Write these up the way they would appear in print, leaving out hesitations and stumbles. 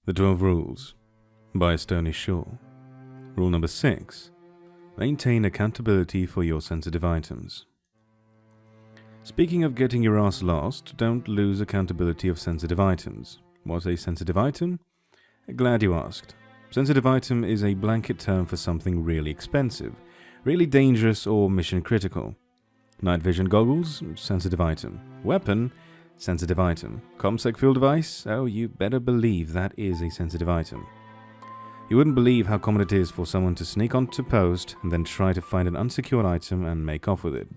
The 12 Rules by Stony Shaw. Rule number 6. Maintain accountability for your sensitive items. Speaking of getting your ass lost, don't lose accountability of sensitive items. What's a sensitive item? Glad you asked. Sensitive item is a blanket term for something really expensive, really dangerous or mission critical. Night vision goggles? Sensitive item. Weapon? Sensitive item. ComSec field device? Oh, you better believe that is a sensitive item. You wouldn't believe how common it is for someone to sneak onto post and then try to find an unsecured item and make off with it.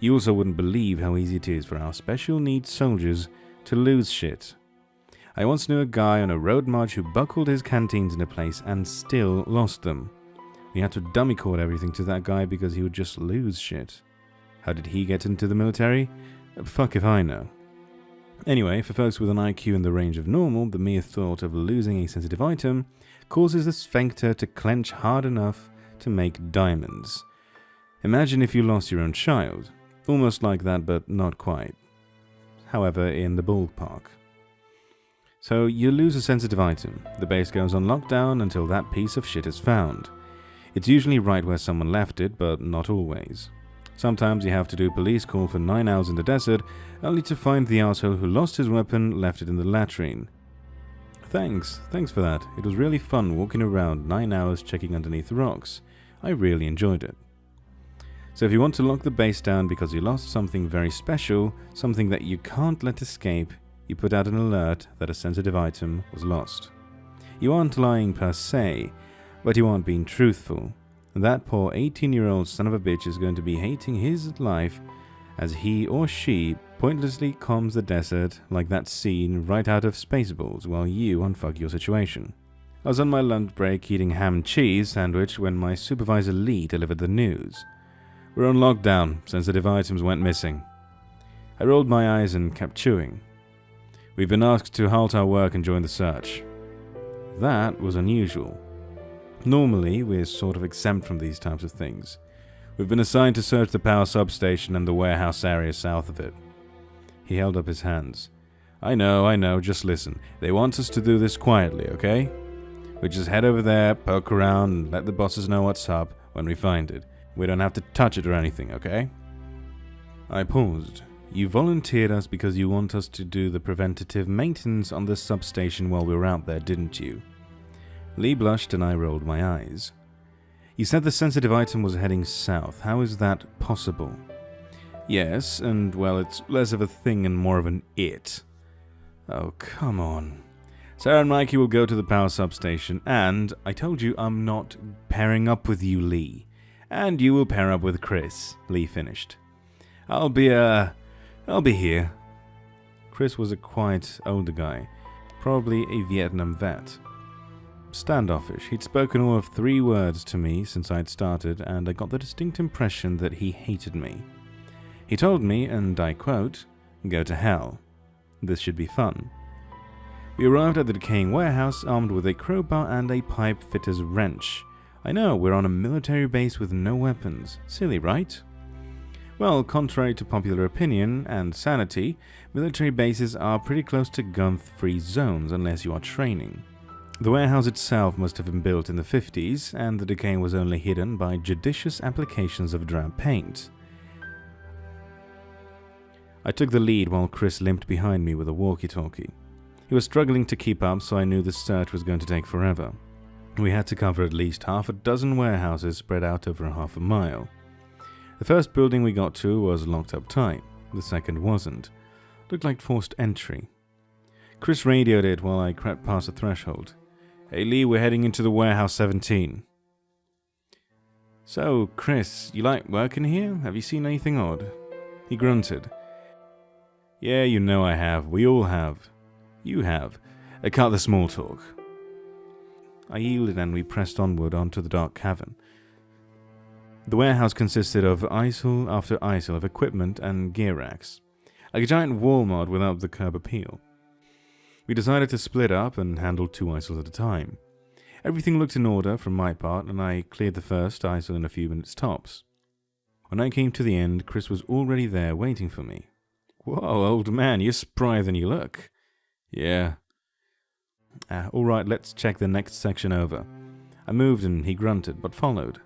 You also wouldn't believe how easy it is for our special needs soldiers to lose shit. I once knew a guy on a road march who buckled his canteens in a place and still lost them. We had to dummy code everything to that guy because he would just lose shit. How did he get into the military? Fuck if I know. Anyway, for folks with an IQ in the range of normal, the mere thought of losing a sensitive item causes the sphincter to clench hard enough to make diamonds. Imagine if you lost your own child. Almost like that, but not quite. However, in the ballpark. So, you lose a sensitive item. The base goes on lockdown until that piece of shit is found. It's usually right where someone left it, but not always. Sometimes you have to do police call for 9 hours in the desert, only to find the asshole who lost his weapon left it in the latrine. Thanks for that. It was really fun walking around 9 hours checking underneath rocks. I really enjoyed it. So if you want to lock the base down because you lost something very special, something that you can't let escape, you put out an alert that a sensitive item was lost. You aren't lying per se, but you aren't being truthful. That poor 18-year-old son of a bitch is going to be hating his life as he or she pointlessly combs the desert like that scene right out of Spaceballs while you unfuck your situation. I was on my lunch break eating ham and cheese sandwich when my supervisor Lee delivered the news. We're on lockdown, sensitive items went missing. I rolled my eyes and kept chewing. We've been asked to halt our work and join the search. That was unusual. Normally, we're sort of exempt from these types of things. We've been assigned to search the power substation and the warehouse area south of it. He held up his hands. I know, just listen. They want us to do this quietly, okay? We just head over there, poke around, and let the bosses know what's up when we find it. We don't have to touch it or anything, okay? I paused. You volunteered us because you want us to do the preventative maintenance on the substation while we were out there, didn't you? Lee blushed and I rolled my eyes. You said the sensitive item was heading south. How is that possible? Yes, and well, it's less of a thing and more of an it. Oh, come on. Sarah and Mikey will go to the power substation, and I told you I'm not pairing up with you, Lee. And you will pair up with Chris, Lee finished. I'll be here. Chris was a quiet, older guy, probably a Vietnam vet. Standoffish. He'd spoken all of 3 words to me since I'd started, and I got the distinct impression that he hated me. He told me, and I quote, "Go to hell. This should be fun." We arrived at the decaying warehouse armed with a crowbar and a pipe fitter's wrench. I know, we're on a military base with no weapons. Silly, right? Well, contrary to popular opinion and sanity, military bases are pretty close to gun-free zones unless you are training. The warehouse itself must have been built in the 50s, and the decay was only hidden by judicious applications of drab paint. I took the lead while Chris limped behind me with a walkie-talkie. He was struggling to keep up, so I knew the search was going to take forever. We had to cover at least half a dozen warehouses spread out over a half a mile. The first building we got to was locked up tight. The second wasn't. Looked like forced entry. Chris radioed it while I crept past the threshold. Hey Lee, we're heading into the warehouse 17. So, Chris, you like working here? Have you seen anything odd? He grunted. Yeah, you know I have. We all have. You have. Cut the small talk. I yielded and we pressed onward onto the dark cavern. The warehouse consisted of isle after isle of equipment and gear racks, like a giant Walmart without the curb appeal. We decided to split up and handle 2 isles at a time. Everything looked in order from my part, and I cleared the first isle in a few minutes tops. When I came to the end, Chris was already there waiting for me. Whoa, old man, you're sprier than you look. Yeah. Alright, let's check the next section over. I moved and he grunted, but followed.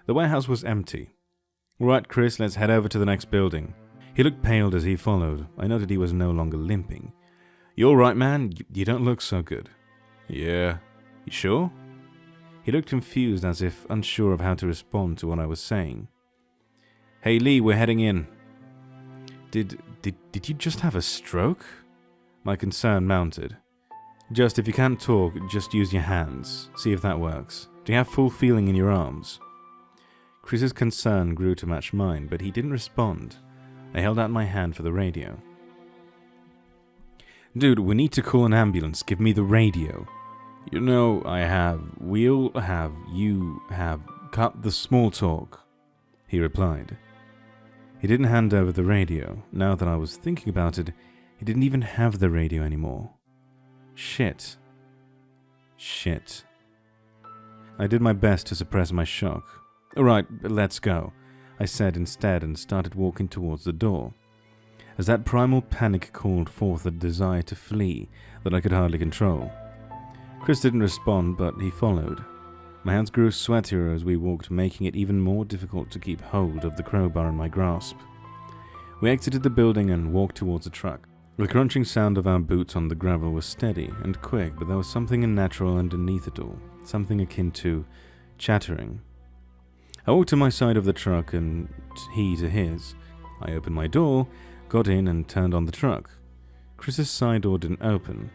The warehouse was empty. Alright, Chris, let's head over to the next building. He looked pale as he followed. I noted he was no longer limping. You alright, man? You don't look so good. Yeah. You sure? He looked confused, as if unsure of how to respond to what I was saying. Hey, Lee, we're heading in. Did you just have a stroke? My concern mounted. Just, if you can't talk, just use your hands. See if that works. Do you have full feeling in your arms? Chris's concern grew to match mine, but he didn't respond. I held out my hand for the radio. Dude, we need to call an ambulance. Give me the radio. You know, you have. Cut the small talk, he replied. He didn't hand over the radio. Now that I was thinking about it, he didn't even have the radio anymore. Shit. I did my best to suppress my shock. Alright, let's go, I said instead and started walking towards the door. As that primal panic called forth a desire to flee that I could hardly control. Chris didn't respond, but he followed. My hands grew sweatier as we walked, making it even more difficult to keep hold of the crowbar in my grasp. We exited the building and walked towards the truck. The crunching sound of our boots on the gravel was steady and quick, but there was something unnatural underneath it all, something akin to chattering. I walked to my side of the truck and he to his. I opened my door, got in and turned on the truck. Chris's side door didn't open.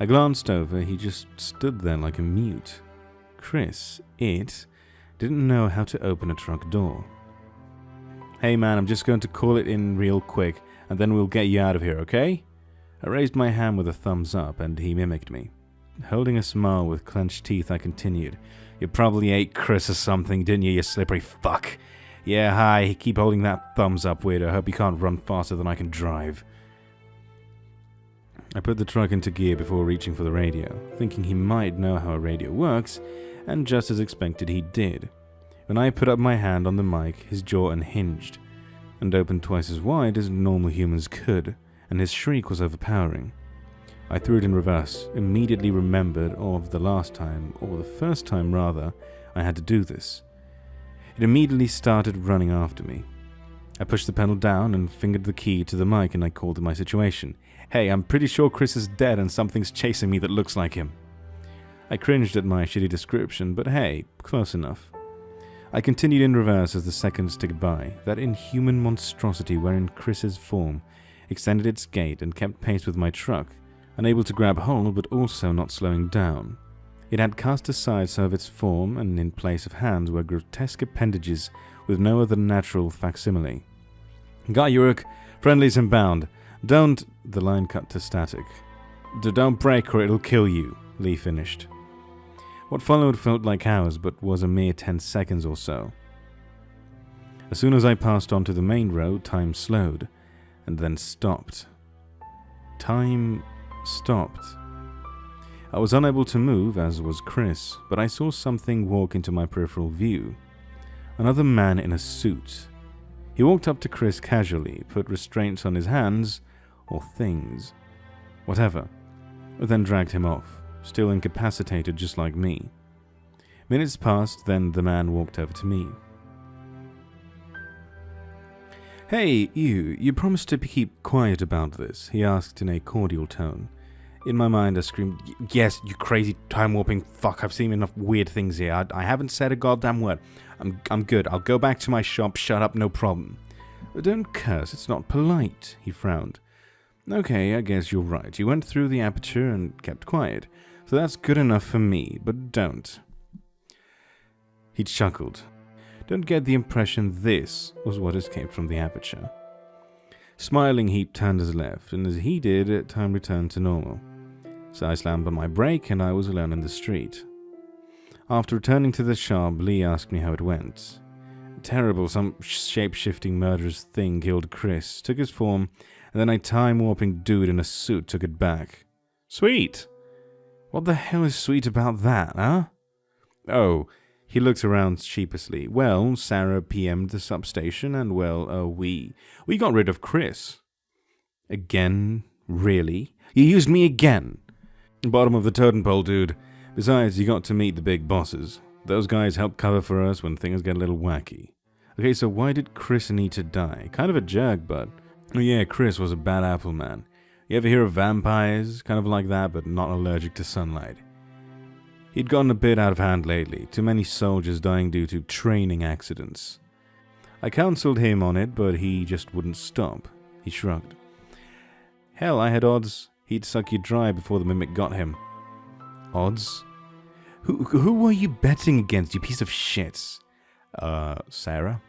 I glanced over, he just stood there like a mute. Chris, didn't know how to open a truck door. Hey man, I'm just going to call it in real quick, and then we'll get you out of here, okay? I raised my hand with a thumbs up, and he mimicked me. Holding a smile with clenched teeth, I continued. You probably ate Chris or something, didn't you slippery fuck? Yeah, hi, keep holding that thumbs up, weirdo. Hope you can't run faster than I can drive. I put the truck into gear before reaching for the radio, thinking he might know how a radio works, and just as expected he did. When I put up my hand on the mic, his jaw unhinged, and opened twice as wide as normal humans could, and his shriek was overpowering. I threw it in reverse, immediately remembered of the last time, or the first time rather, I had to do this. It immediately started running after me. I pushed the pedal down and fingered the key to the mic and I called it my situation. Hey, I'm pretty sure Chris is dead and something's chasing me that looks like him. I cringed at my shitty description, but hey, close enough. I continued in reverse as the seconds ticked by, that inhuman monstrosity wherein Chris's form extended its gait and kept pace with my truck, unable to grab hold but also not slowing down. It had cast aside some of its form, and in place of hands were grotesque appendages with no other natural facsimile. Got you, Rook. Friendlies inbound. Don't... The line cut to static. Don't break or it'll kill you, Lee finished. What followed felt like hours, but was a mere 10 seconds or so. As soon as I passed onto the main road, time slowed, and then stopped. Time stopped. I was unable to move, as was Chris, but I saw something walk into my peripheral view. Another man in a suit. He walked up to Chris casually, put restraints on his hands, or things, whatever, then dragged him off, still incapacitated just like me. Minutes passed, then the man walked over to me. Hey, you promised to keep quiet about this, he asked in a cordial tone. In my mind, I screamed, yes, you crazy time-warping fuck, I've seen enough weird things here. I haven't said a goddamn word. I'm good. I'll go back to my shop, shut up, no problem. Don't curse, it's not polite, he frowned. Okay, I guess you're right. You went through the aperture and kept quiet. So that's good enough for me, but don't. He chuckled. Don't get the impression this was what escaped from the aperture. Smiling, he turned his left, and as he did, time returned to normal. So I slammed on my brake, and I was alone in the street. After returning to the shop, Lee asked me how it went. Terrible, some shape-shifting murderous thing killed Chris, took his form, and then a time-warping dude in a suit took it back. Sweet! What the hell is sweet about that, huh? Oh, he looked around sheepishly. Well, Sarah PM'd the substation, and we got rid of Chris. Again? Really? You used me again? Bottom of the totem pole, dude. Besides, you got to meet the big bosses. Those guys help cover for us when things get a little wacky. Okay, so why did Chris need to die? Kind of a jerk, but... Oh yeah, Chris was a bad apple man. You ever hear of vampires? Kind of like that, but not allergic to sunlight. He'd gotten a bit out of hand lately. Too many soldiers dying due to training accidents. I counseled him on it, but he just wouldn't stop. He shrugged. Hell, I had odds he'd suck you dry before the mimic got him. Odds? Who were you betting against, you piece of shit? Sarah?